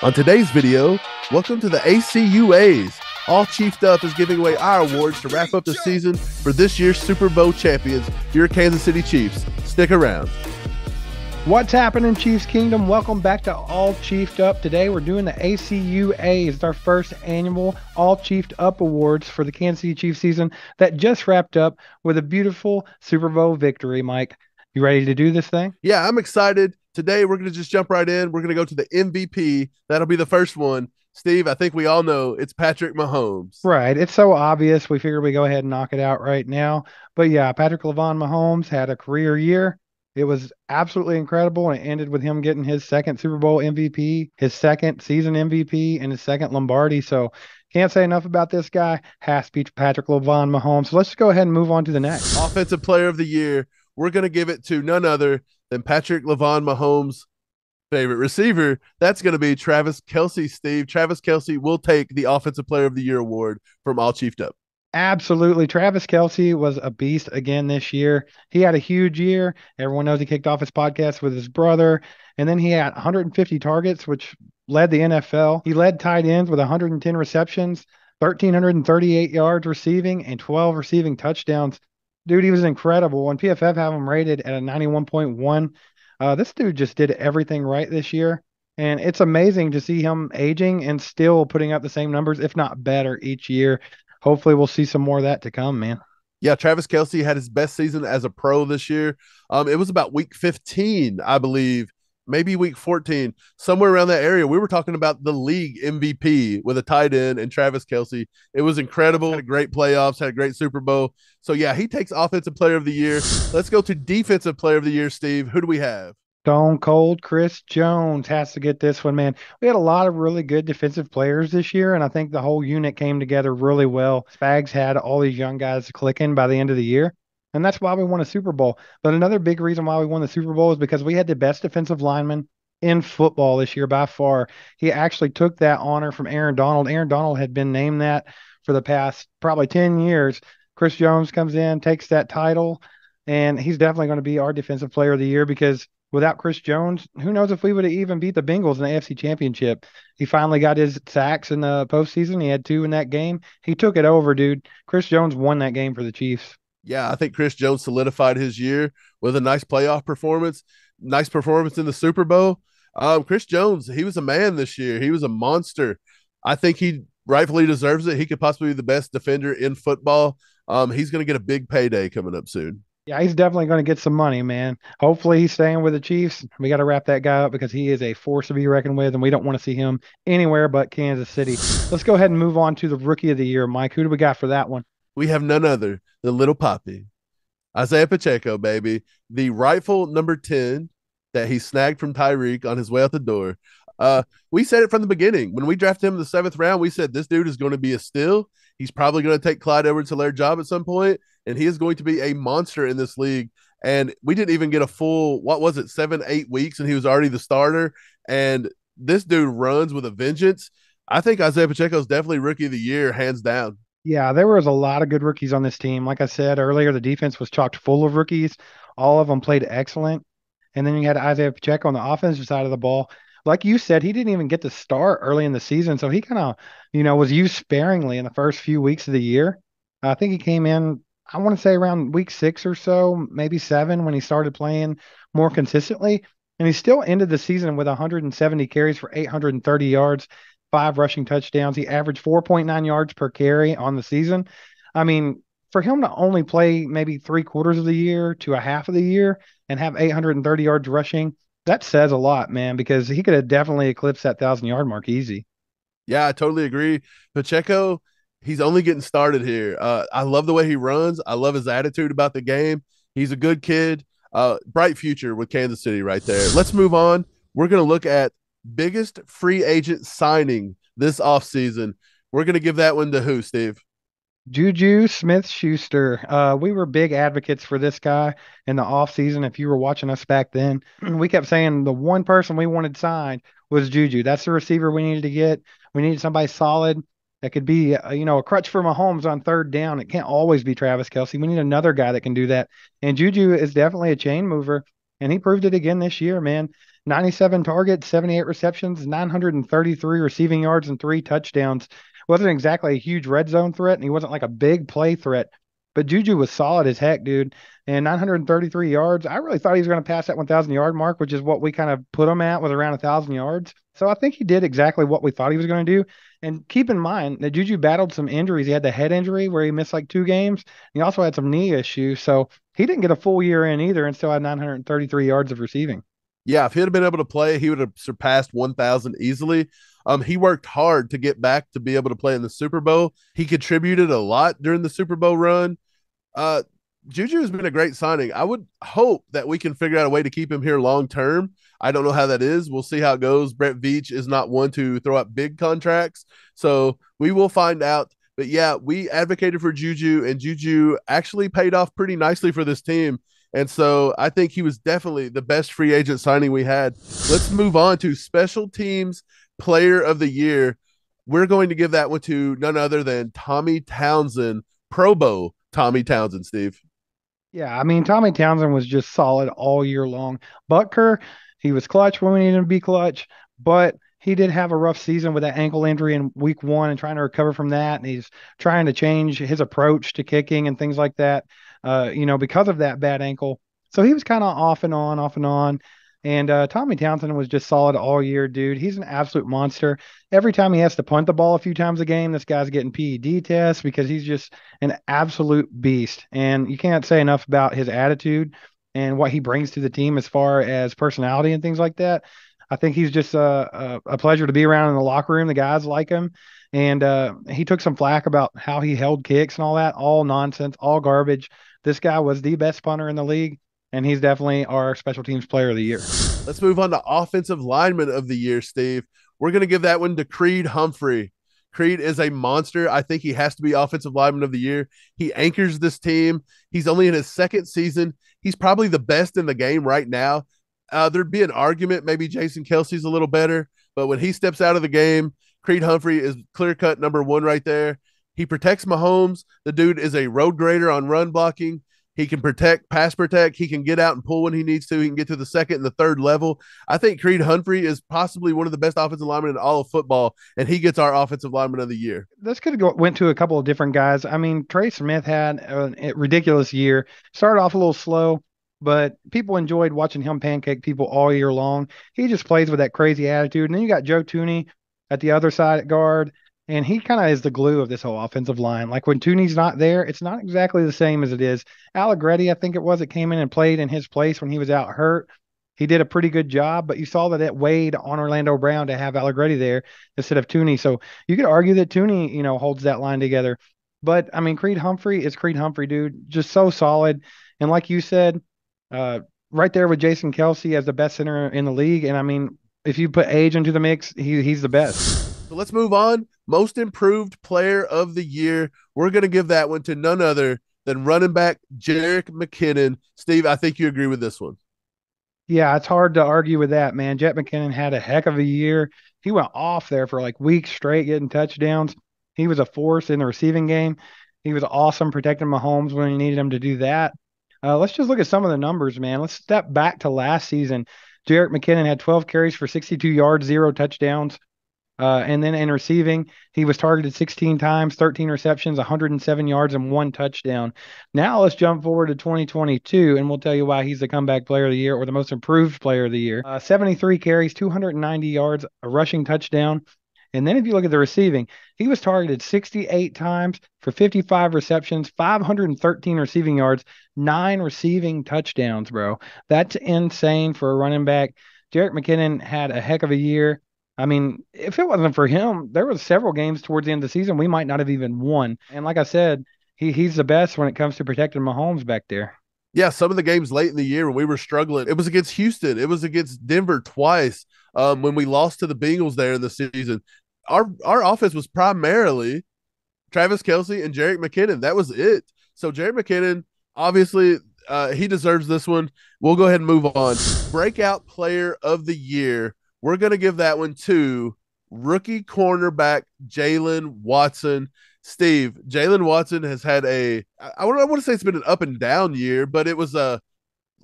On today's video, welcome to the ACUAs. All Chiefed Up is giving away our awards to wrap up the season for this year's Super Bowl champions, your Kansas City Chiefs. Stick around. What's happening, Chiefs Kingdom? Welcome back to All Chiefed Up. Today we're doing the ACUAs. It's our first annual All Chiefed Up Awards for the Kansas City Chiefs season that just wrapped up with a beautiful Super Bowl victory. Mike, you ready to do this thing? Yeah, I'm excited. Today we're going to just jump right in. We're going to go to the MVP. That'll be the first one. Steve, I think we all know it's Patrick Mahomes. Right. It's so obvious. We figured we go ahead and knock it out right now. But yeah, Patrick Mahomes had a career year. It was absolutely incredible, and it ended with him getting his second Super Bowl MVP, his second season MVP, and his second Lombardi. So can't say enough about this guy. Has to be Patrick Mahomes. So let's just go ahead and move on to the next. Offensive Player of the Year. We're going to give it to none other than Patrick Mahomes' favorite receiver. That's going to be Travis Kelce, Steve. Travis Kelce will take the Offensive Player of the Year award from All Chiefed Up. Absolutely. Travis Kelce was a beast again this year. He had a huge year. Everyone knows he kicked off his podcast with his brother. And then he had 150 targets, which led the NFL. He led tight ends with 110 receptions, 1,338 yards receiving, and 12 receiving touchdowns. Dude, he was incredible. And PFF have him rated at a 91.1. This dude just did everything right this year. And it's amazing to see him aging and still putting up the same numbers, if not better, each year. Hopefully we'll see some more of that to come, man. Yeah, Travis Kelce had his best season as a pro this year. It was about week 15, I believe, maybe week 14, somewhere around that area. We were talking about the league MVP with a tight end and Travis Kelce. It was incredible. Had a great playoffs, had a great Super Bowl. So, yeah, he takes Offensive Player of the Year. Let's go to Defensive Player of the Year, Steve. Who do we have? Stone Cold Chris Jones has to get this one, man. We had a lot of really good defensive players this year, and I think the whole unit came together really well. Spags had all these young guys clicking by the end of the year, and that's why we won a Super Bowl. But another big reason why we won the Super Bowl is because we had the best defensive lineman in football this year by far. He actually took that honor from Aaron Donald. Aaron Donald had been named that for the past probably 10 years. Chris Jones comes in, takes that title, and he's definitely going to be our Defensive Player of the Year because without Chris Jones, who knows if we would have even beat the Bengals in the AFC Championship. He finally got his sacks in the postseason. He had 2 in that game. He took it over, dude. Chris Jones won that game for the Chiefs. Yeah, I think Chris Jones solidified his year with a nice playoff performance, nice performance in the Super Bowl. Chris Jones, he was a man this year. He was a monster. I think he rightfully deserves it. He could possibly be the best defender in football. He's going to get a big payday coming up soon. Yeah, he's definitely going to get some money, man. Hopefully he's staying with the Chiefs. We got to wrap that guy up because he is a force to be reckoned with, and we don't want to see him anywhere but Kansas City. Let's go ahead and move on to the Rookie of the Year, Mike. Who do we got for that one? We have none other than Little Poppy, Isaiah Pacheco, baby. The rightful number 10 that he snagged from Tyreek on his way out the door. We said it from the beginning. When we drafted him in the 7th round, we said this dude is going to be a steal. He's probably going to take Clyde Edwards-Helaire job at some point, and he is going to be a monster in this league. And we didn't even get a full, 7-8 weeks, and he was already the starter. And this dude runs with a vengeance. I think Isaiah Pacheco is definitely Rookie of the Year, hands down. Yeah, there was a lot of good rookies on this team. Like I said earlier, the defense was chocked full of rookies. All of them played excellent. And then you had Isaiah Pacheco on the offensive side of the ball. Like you said, he didn't even get to start early in the season, so he kind of, was used sparingly in the first few weeks of the year. I think he came in, I want to say around week 6 or so, maybe 7, when he started playing more consistently. And he still ended the season with 170 carries for 830 yards, 5 rushing touchdowns. He averaged 4.9 yards per carry on the season. I mean, for him to only play maybe 3/4 of the year to a half of the year and have 830 yards rushing, that says a lot, man, because he could have definitely eclipsed that 1,000-yard mark easy. Yeah, I totally agree. Pacheco, he's only getting started here. I love the way he runs. I love his attitude about the game. He's a good kid. Bright future with Kansas City right there. Let's move on. We're going to look at biggest free agent signing this offseason. We're going to give that one to who, Steve? Juju Smith-Schuster. We were big advocates for this guy in the offseason. If you were watching us back then, we kept saying the one person we wanted signed was Juju. That's the receiver we needed to get. We needed somebody solid that could be, a crutch for Mahomes on 3rd down. It can't always be Travis Kelce. We need another guy that can do that. And Juju is definitely a chain mover, and he proved it again this year, man. 97 targets, 78 receptions, 933 receiving yards, and 3 touchdowns. Wasn't exactly a huge red zone threat, and he wasn't like a big play threat. But Juju was solid as heck, dude. And 933 yards. I really thought he was going to pass that 1,000 yard mark, which is what we kind of put him at, with around 1,000 yards. So I think he did exactly what we thought he was going to do. And keep in mind that Juju battled some injuries. He had the head injury where he missed like 2 games. He also had some knee issues. So he didn't get a full year in either and still had 933 yards of receiving. Yeah, if he had been able to play, he would have surpassed 1,000 easily. He worked hard to get back to be able to play in the Super Bowl. He contributed a lot during the Super Bowl run. Uh, Juju has been a great signing. I would hope that we can figure out a way to keep him here long term. I don't know how that is. We'll see how it goes. Brett Veach is not one to throw out big contracts, so we will find out. But yeah, we advocated for Juju, and Juju actually paid off pretty nicely for this team. And so I think he was definitely the best free agent signing we had. Let's move on to special teams player of the year. We're going to give that one to none other than Tommy Townsend, Pro Bowl Tommy Townsend, Steve. Yeah, I mean, Tommy Townsend was just solid all year long. Butker, he was clutch when we needed him to be clutch, but he did have a rough season with that ankle injury in week 1 and trying to recover from that. And he's trying to change his approach to kicking and things like that, because of that bad ankle. So he was kind of off and on, off and on. And Tommy Townsend was just solid all year, dude. He's an absolute monster. Every time he has to punt the ball a few times a game, this guy's getting PED tests because he's just an absolute beast. And you can't say enough about his attitude and what he brings to the team as far as personality and things like that. I think he's just a pleasure to be around in the locker room. The guys like him. And he took some flack about how he held kicks and all that. All nonsense, all garbage. This guy was the best punter in the league, and he's definitely our special teams player of the year. Let's move on to offensive lineman of the year, Steve. We're going to give that one to Creed Humphrey. Creed is a monster. I think he has to be offensive lineman of the year. He anchors this team. He's only in his second season. He's probably the best in the game right now. There'd be an argument. Maybe Jason Kelsey's a little better, but when he steps out of the game, Creed Humphrey is clear cut number one right there. He protects Mahomes. The dude is a road grader on run blocking. He can protect, pass protect. He can get out and pull when he needs to. He can get to the second and the third level. I think Creed Humphrey is possibly one of the best offensive linemen in all of football, and he gets our offensive lineman of the year. This could have went to a couple of different guys. I mean, Trey Smith had a ridiculous year. Started off a little slow, but people enjoyed watching him pancake people all year long. He just plays with that crazy attitude. And then you got Joe Tooney at the other side at guard, and he kind of is the glue of this whole offensive line. Like when Tooney's not there, it's not exactly the same as it is. Allegretti, I think it was, it came in and played in his place when he was out hurt. He did a pretty good job, but you saw that it weighed on Orlando Brown to have Allegretti there instead of Tooney. So you could argue that Tooney, holds that line together. But I mean, Creed Humphrey is Creed Humphrey, dude. Just so solid. And like you said, uh, right there with Jason Kelsey as the best center in the league. And I mean, if you put age into the mix, he's the best. So let's move on. Most improved player of the year. We're going to give that one to none other than running back Jerick McKinnon. Steve, I think you agree with this one. Yeah, it's hard to argue with that, man. Jet McKinnon had a heck of a year. He went off there for like weeks straight getting touchdowns. He was a force in the receiving game. He was awesome protecting Mahomes when he needed him to do that. Let's just look at some of the numbers, man. Let's step back to last season. Jerick McKinnon had 12 carries for 62 yards, 0 touchdowns. And then in receiving, he was targeted 16 times, 13 receptions, 107 yards, and 1 touchdown. Now let's jump forward to 2022, and we'll tell you why he's the comeback player of the year or the most improved player of the year. 73 carries, 290 yards, a rushing touchdown. And then if you look at the receiving, he was targeted 68 times for 55 receptions, 513 receiving yards, 9 receiving touchdowns, bro. That's insane for a running back. Jerick McKinnon had a heck of a year. I mean, if it wasn't for him, there were several games towards the end of the season we might not have even won. And like I said, he's the best when it comes to protecting Mahomes back there. Yeah, some of the games late in the year when we were struggling, it was against Houston. It was against Denver twice when we lost to the Bengals there in the season. Our offense was primarily Travis Kelsey and Jerick McKinnon. That was it. So Jerick McKinnon, obviously, he deserves this one. We'll go ahead and move on. Breakout player of the year. We're going to give that one to rookie cornerback Jalen Watson. Steve, Jalen Watson has had I want to say it's been an up and down year, but it was a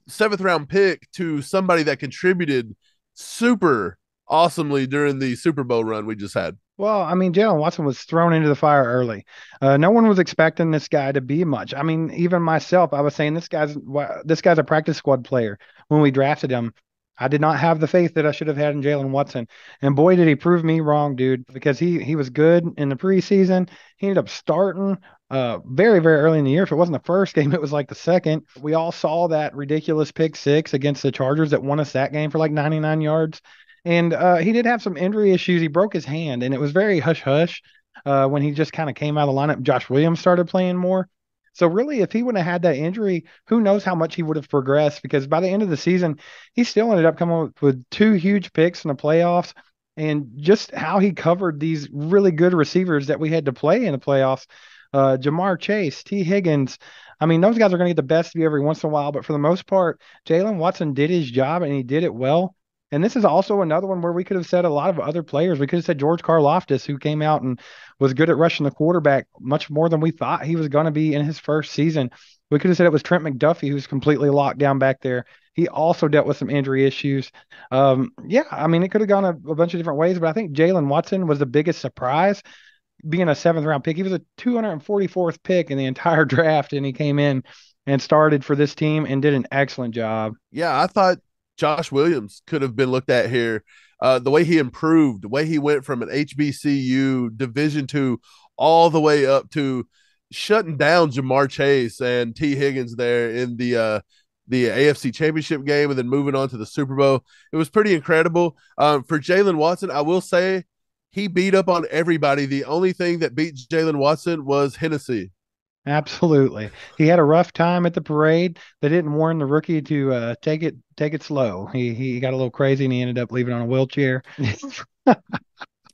seventh round pick to somebody that contributed super awesomely during the Super Bowl run we just had. Well, I mean, Jalen Watson was thrown into the fire early. No one was expecting this guy to be much. I mean, even myself, I was saying this guy's a practice squad player when we drafted him. I did not have the faith that I should have had in Jalen Watson, and boy, did he prove me wrong, dude. Because he was good in the preseason. He ended up starting very very early in the year. If it wasn't the first game, it was like the second. We all saw that ridiculous pick six against the Chargers that won us that game for like 99 yards. And he did have some injury issues. He broke his hand, and it was very hush hush when he just kind of came out of the lineup. Josh Williams started playing more. So really, if he wouldn't have had that injury, who knows how much he would have progressed? Because by the end of the season, he still ended up coming up with two huge picks in the playoffs, and just how he covered these really good receivers that we had to play in the playoffs. Jamar Chase, T. Higgins. I mean, those guys are going to get the best of you every once in a while, but for the most part, Jalen Watson did his job and he did it well. And this is also another one where we could have said a lot of other players. We could have said George Karlaftis, who came out and was good at rushing the quarterback much more than we thought he was going to be in his first season. We could have said it was Trent McDuffie, who's completely locked down back there. He also dealt with some injury issues. Yeah, I mean, it could have gone a bunch of different ways, but I think Jalen Watson was the biggest surprise being a seventh round pick. He was a 244th pick in the entire draft, and he came in and started for this team and did an excellent job. Yeah, I thought Josh Williams could have been looked at here. The way he improved, the way he went from an HBCU Division II all the way up to shutting down Jamar Chase and T. Higgins there in the AFC Championship game, and then moving on to the Super Bowl. It was pretty incredible. For Jalen Watson, I will say he beat up on everybody. The only thing that beat Jalen Watson was Hennessy. Absolutely. He had a rough time at the parade. They didn't warn the rookie to take it slow. He got a little crazy and he ended up leaving on a wheelchair.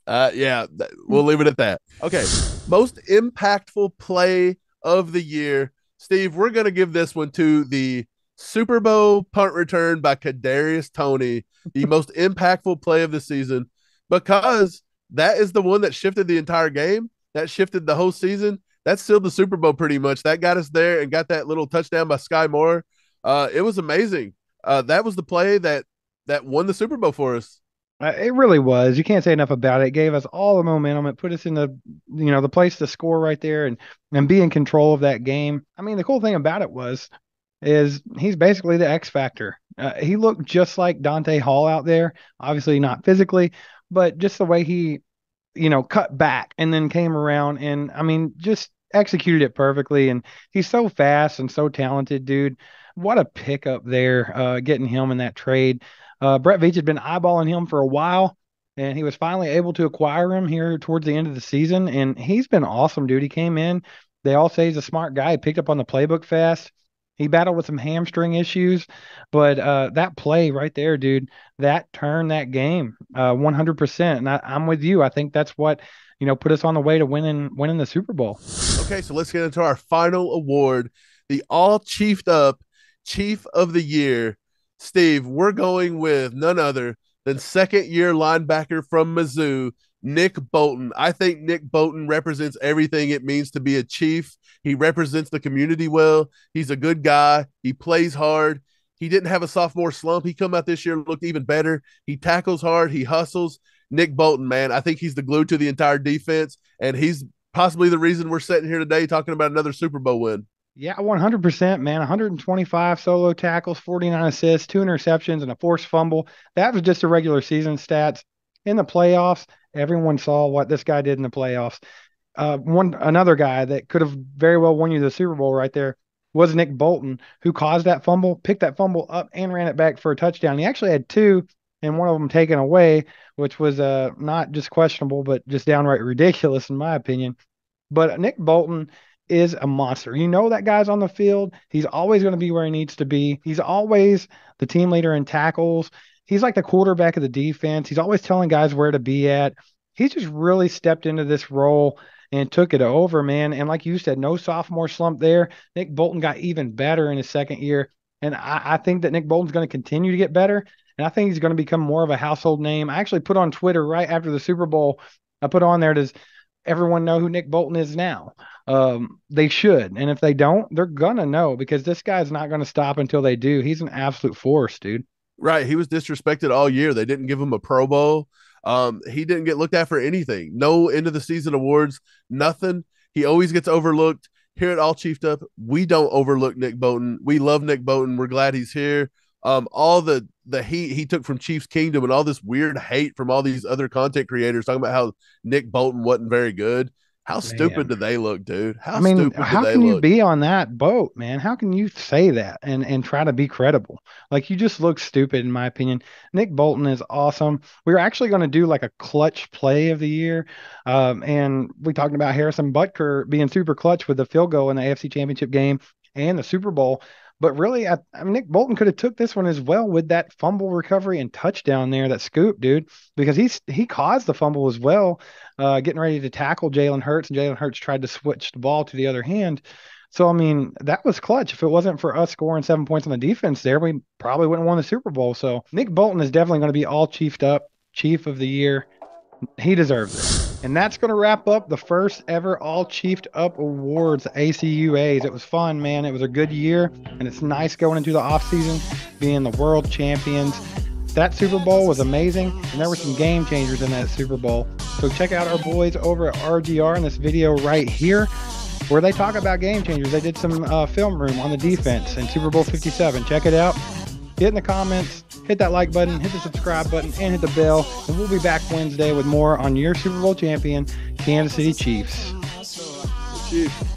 Yeah, we'll leave it at that. Okay, most impactful play of the year, Steve. We're gonna give this one to the Super Bowl punt return by Kadarius Toney, the most impactful play of the season, because that is the one that shifted the entire game. That shifted the whole season. That sealed the Super Bowl pretty much. That got us there and got that little touchdown by Sky Moore. It was amazing. That was the play that won the Super Bowl for us. It really was. You can't say enough about it. It gave us all the momentum. It put us in the place to score right there and be in control of that game. I mean, the cool thing about it is he's basically the X factor. He looked just like Dante Hall out there. Obviously not physically, but just the way he, cut back and then came around and I mean, just executed it perfectly. And he's so fast and so talented, dude. What a pickup there, getting him in that trade. Brett Veach had been eyeballing him for a while, and he was finally able to acquire him here towards the end of the season. And he's been awesome, dude. He came in. They all say he's a smart guy. He picked up on the playbook fast. He battled with some hamstring issues, but that play right there, dude, that turned that game 100%. And I'm with you. I think that's what put us on the way to winning the Super Bowl. Okay, so let's get into our final award, the all chiefed up Chief of the Year. Steve, we're going with none other than second year linebacker from Mizzou, Nick Bolton. I think Nick Bolton represents everything it means to be a chief. He represents the community well. He's a good guy. He plays hard. He didn't have a sophomore slump. He come out this year looked even better. He tackles hard. He hustles. Nick Bolton, man, I think he's the glue to the entire defense, and he's possibly the reason we're sitting here today talking about another Super Bowl win. Yeah, 100%, man. 125 solo tackles, 49 assists, two interceptions, and a forced fumble. That was just a regular season stats. In the playoffs, everyone saw what this guy did in the playoffs. Another guy that could have very well won you the Super Bowl right there was Nick Bolton, who caused that fumble, picked that fumble up, and ran it back for a touchdown. He actually had two, and one of them taken away, which was not just questionable, but just downright ridiculous in my opinion. But Nick Bolton is a monster. That guy's on the field. He's always going to be where he needs to be. He's always the team leader in tackles. He's like the quarterback of the defense. He's always telling guys where to be at. He's just really stepped into this role and took it over, man. And like you said, no sophomore slump there. Nick Bolton got even better in his second year. And I think that Nick Bolton's going to continue to get better. And I think he's going to become more of a household name. I actually put on Twitter right after the Super Bowl, I put on there, does everyone know who Nick Bolton is now? They should. And if they don't, they're going to know because this guy's not going to stop until they do. He's an absolute force, dude. Right. He was disrespected all year. They didn't give him a Pro Bowl. He didn't get looked at for anything. No end of the season awards, nothing. He always gets overlooked. Here at All Chiefed Up, we don't overlook Nick Bolton. We love Nick Bolton. We're glad he's here. All the heat he took from Chiefs Kingdom and all this weird hate from all these other content creators talking about how Nick Bolton wasn't very good. How stupid Man. do they look, dude? I How mean, stupid do how they can you look? be on that boat, man? How can you say that and try to be credible? Like you just look stupid, in my opinion. Nick Bolton is awesome. We were actually going to do like a clutch play of the year, and we talked about Harrison Butker being super clutch with the field goal in the AFC Championship game and the Super Bowl. But really, I mean, Nick Bolton could have took this one as well with that fumble recovery and touchdown there, that scoop, dude, because he caused the fumble as well, getting ready to tackle Jalen Hurts, and Jalen Hurts tried to switch the ball to the other hand. So, I mean, that was clutch. If it wasn't for us scoring 7 points on the defense there, we probably wouldn't have won the Super Bowl. So, Nick Bolton is definitely going to be all chiefed up, chief of the year. He deserves it. And that's going to wrap up the first ever All Chiefed Up Awards, ACUAs. It was fun, man. It was a good year, and it's nice going into the offseason, being the world champions. That Super Bowl was amazing, and there were some game changers in that Super Bowl. So check out our boys over at RGR in this video right here, where they talk about game changers. They did some film room on the defense in Super Bowl 57. Check it out. Get in the comments, hit that like button, hit the subscribe button, and hit the bell. And we'll be back Wednesday with more on your Super Bowl champion, Kansas City Chiefs. Chiefs.